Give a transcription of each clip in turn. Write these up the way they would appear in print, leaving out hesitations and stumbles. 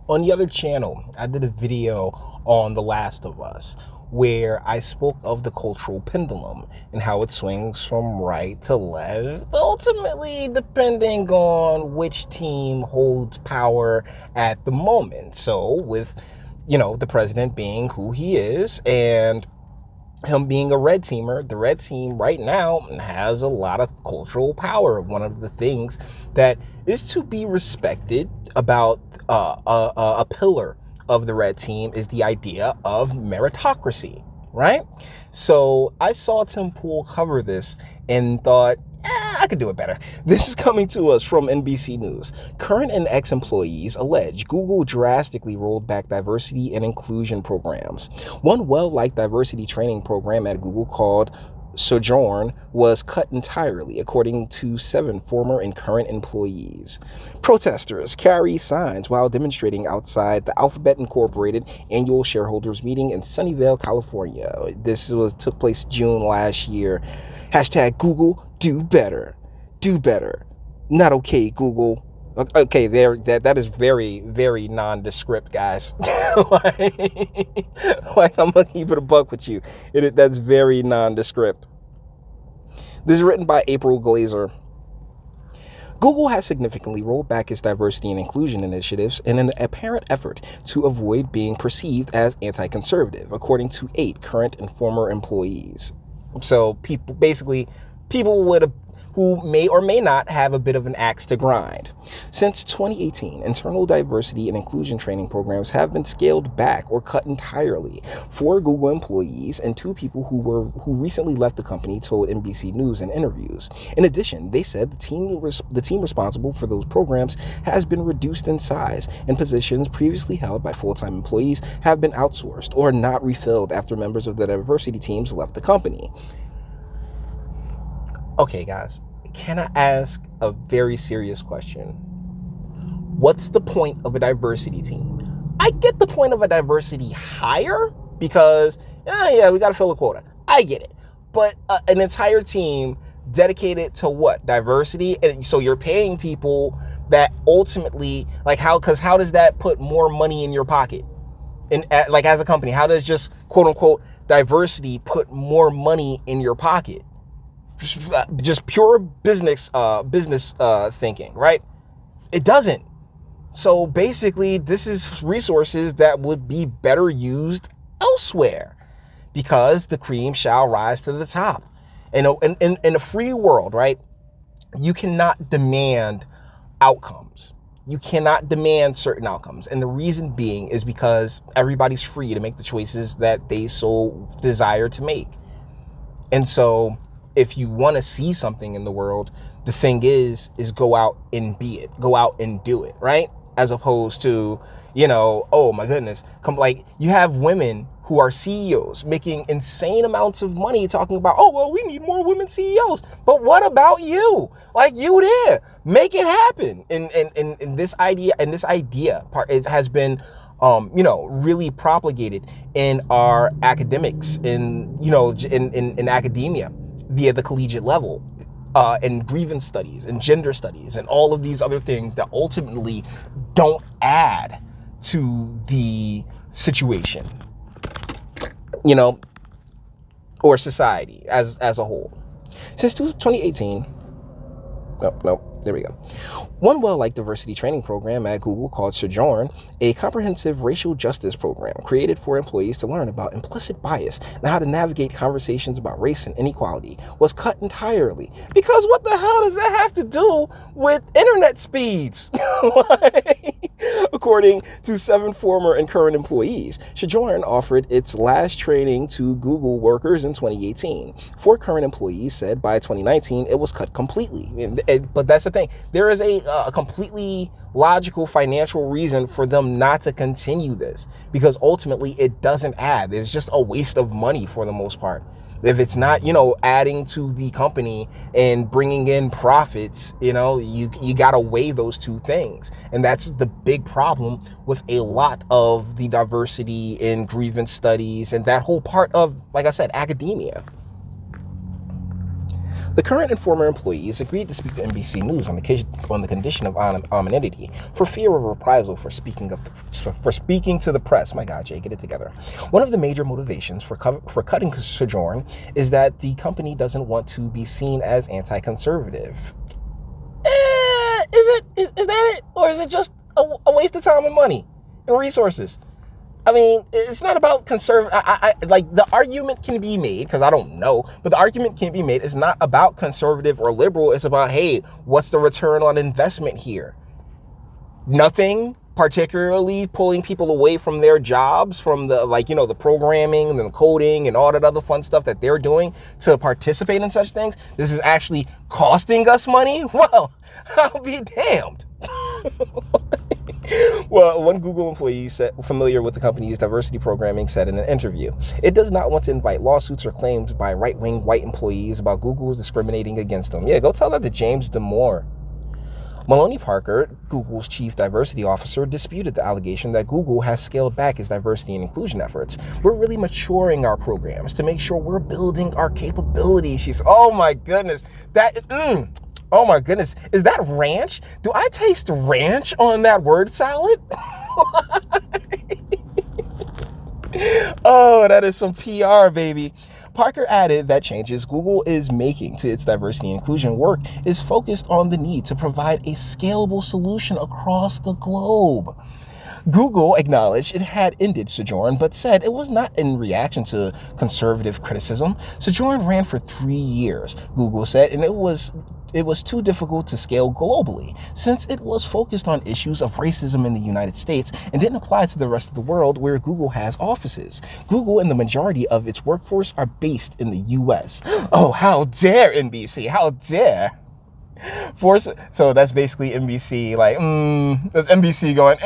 On the other channel, I did a video on The Last of Us where I spoke of the cultural pendulum and how it swings from right to left, ultimately depending on which team holds power at the moment. So with, the president being who he is and him being a red teamer, the red team right now has a lot of cultural power. One of the things that is to be respected about a pillar of the red team is the idea of meritocracy, right? So I saw Tim Pool cover this and thought, I could do it better. This is coming to us from NBC News. Current and ex-employees allege Google drastically rolled back diversity and inclusion programs. One well-liked diversity training program at Google called Sojourn was cut entirely, according to 7 former and current employees. Protesters carry signs while demonstrating outside the Alphabet Incorporated annual shareholders meeting in Sunnyvale, California. Took place June last year. Hashtag Google, do better. Do better. Not okay, Google. Okay, that is very, very nondescript, guys. like I'm gonna keep it a buck with you. That's very nondescript. This is written by April Glazer. Google has significantly rolled back its diversity and inclusion initiatives in an apparent effort to avoid being perceived as anti-conservative, according to 8 current and former employees. So people who may or may not have a bit of an axe to grind. Since 2018, internal diversity and inclusion training programs have been scaled back or cut entirely. 4 Google employees and 2 people who recently left the company told NBC News in interviews. In addition, they said the team responsible for those programs has been reduced in size, and positions previously held by full-time employees have been outsourced or not refilled after members of the diversity teams left the company. Okay, guys, can I ask a very serious question? What's the point of a diversity team? I get the point of a diversity hire because, we got to fill a quota. I get it. But an entire team dedicated to what? Diversity? And so you're paying people that ultimately, how does that put more money in your pocket? And as a company, how does just quote unquote diversity put more money in your pocket? Just pure business thinking, right? It doesn't. So basically, this is resources that would be better used elsewhere, because the cream shall rise to the top. And in a free world, right, you cannot demand outcomes. You cannot demand certain outcomes. And the reason being is because everybody's free to make the choices that they so desire to make. And so if you want to see something in the world, the thing is go out and be it. Go out and do it, right? As opposed to, oh my goodness, you have women who are CEOs making insane amounts of money talking about, oh, well, we need more women CEOs. But what about you? You there, make it happen. And this idea part, it has been really propagated in our academics, in academia via the collegiate level, and grievance studies and gender studies and all of these other things that ultimately don't add to the situation, or society as a whole. Since 2018, there we go. One well-liked diversity training program at Google called Sojourn, a comprehensive racial justice program created for employees to learn about implicit bias and how to navigate conversations about race and inequality, was cut entirely. Because what the hell does that have to do with internet speeds? According to 7 former and current employees, Sojourn offered its last training to Google workers in 2018. 4 current employees said by 2019 it was cut completely. But that's the thing. There is a completely logical financial reason for them not to continue this, because ultimately it doesn't add. It's just a waste of money for the most part. If it's not, adding to the company and bringing in profits, you got to weigh those two things. And that's the big problem with a lot of the diversity in grievance studies and that whole part of, like I said, academia. The current and former employees agreed to speak to NBC News on the condition of anonymity for fear of reprisal for speaking to the press. My God, Jay, get it together. One of the major motivations for cutting Sojourn is that the company doesn't want to be seen as anti-conservative. Is that it? Or is it just a waste of time and money and resources? I mean, it's not about like the argument can be made, because I don't know, but the argument can be made. It's not about conservative or liberal. It's about, hey, what's the return on investment here? Nothing, particularly pulling people away from their jobs, from the programming and the coding and all that other fun stuff that they're doing to participate in such things. This is actually costing us money. Well, I'll be damned. Well, one Google employee familiar with the company's diversity programming said in an interview, it does not want to invite lawsuits or claims by right-wing white employees about Google discriminating against them. Yeah, go tell that to James Damore. Maloney Parker, Google's chief diversity officer, disputed the allegation that Google has scaled back its diversity and inclusion efforts. We're really maturing our programs to make sure we're building our capabilities. She's, oh my goodness, oh my goodness, is that ranch? Do I taste ranch on that word salad? Oh, that is some PR, baby. Parker added that changes Google is making to its diversity and inclusion work is focused on the need to provide a scalable solution across the globe. Google acknowledged it had ended Sojourn, but said it was not in reaction to conservative criticism. Sojourn ran for 3 years, Google said, and it was too difficult to scale globally, since it was focused on issues of racism in the United States and didn't apply to the rest of the world where Google has offices. Google and the majority of its workforce are based in the US. Oh, how dare NBC, how dare. So that's basically NBC, that's NBC going,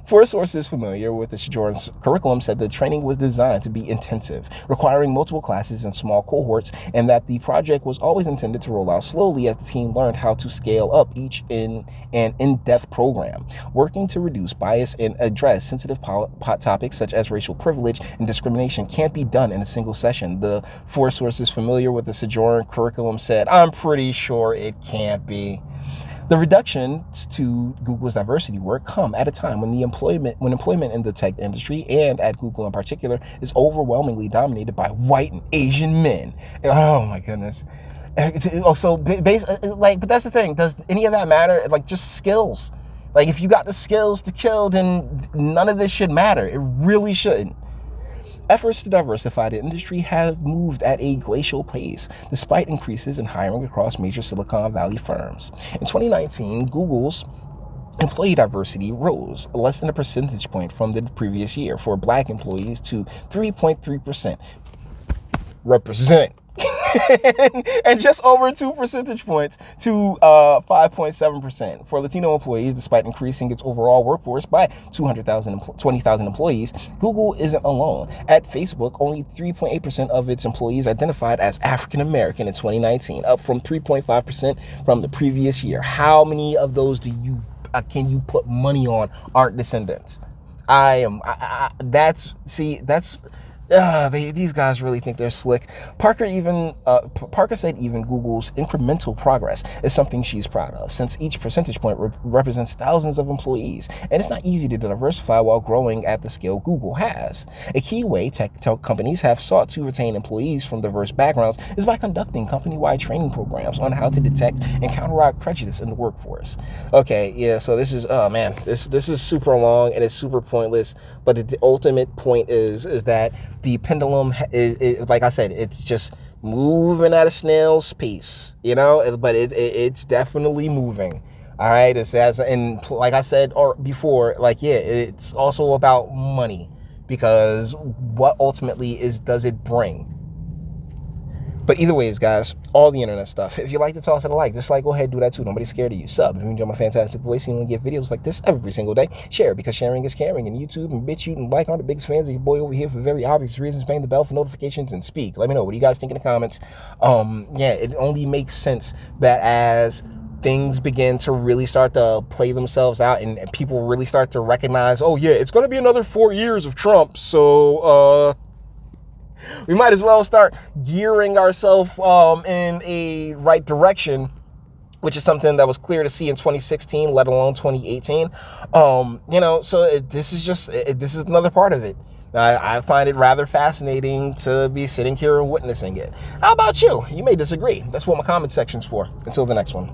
Four sources familiar with the Sojourn's curriculum said the training was designed to be intensive, requiring multiple classes and small cohorts, and that the project was always intended to roll out slowly as the team learned how to scale up each in an in-depth program. Working to reduce bias and address sensitive topics such as racial privilege and discrimination can't be done in a single session, the four sources familiar with the Sojourn curriculum said. I'm pretty sure it can't be. The reductions to Google's diversity work come at a time when employment in the tech industry, and at Google in particular, is overwhelmingly dominated by white and Asian men. Oh my goodness. Also, but that's the thing. Does any of that matter? Just skills. If you got the skills to kill, then none of this should matter. It really shouldn't. Efforts to diversify the industry have moved at a glacial pace, despite increases in hiring across major Silicon Valley firms. In 2019, Google's employee diversity rose less than a percentage point from the previous year for Black employees to 3.3%. Represent. And just over 2 percentage points to 5.7%. For Latino employees, despite increasing its overall workforce by 20,000 employees, Google isn't alone. At Facebook, only 3.8% of its employees identified as African American in 2019, up from 3.5% from the previous year. How many of those can you put money on aren't descendants? These guys really think they're slick. Parker said even Google's incremental progress is something she's proud of, since each percentage point represents thousands of employees, and it's not easy to diversify while growing at the scale Google has. A key way tech companies have sought to retain employees from diverse backgrounds is by conducting company-wide training programs on how to detect and counteract prejudice in the workforce. Okay, yeah, so this is, this is super long and it's super pointless, but the ultimate point is that the pendulum is, like I said, it's just moving at a snail's pace, but it's definitely moving. All right. And like I said before, it's also about money, because what ultimately does it bring? But either ways, guys, all the internet stuff. If you like to toss it a like, dislike, go ahead, do that too. Nobody's scared of you. Sub if you enjoy my fantastic voice and you want to get videos like this every single day. Share, because sharing is caring. And YouTube and Bitchute and Like are the biggest fans of your boy over here for very obvious reasons. Bang the bell for notifications and speak. Let me know. What do you guys think in the comments? It only makes sense that as things begin to really start to play themselves out and people really start to recognize, oh yeah, it's going to be another 4 years of Trump. So, We might as well start gearing ourselves in a right direction, which is something that was clear to see in 2016, let alone 2018. This is another part of it. I find it rather fascinating to be sitting here and witnessing it. How about you? You may disagree. That's what my comment section's for. Until the next one.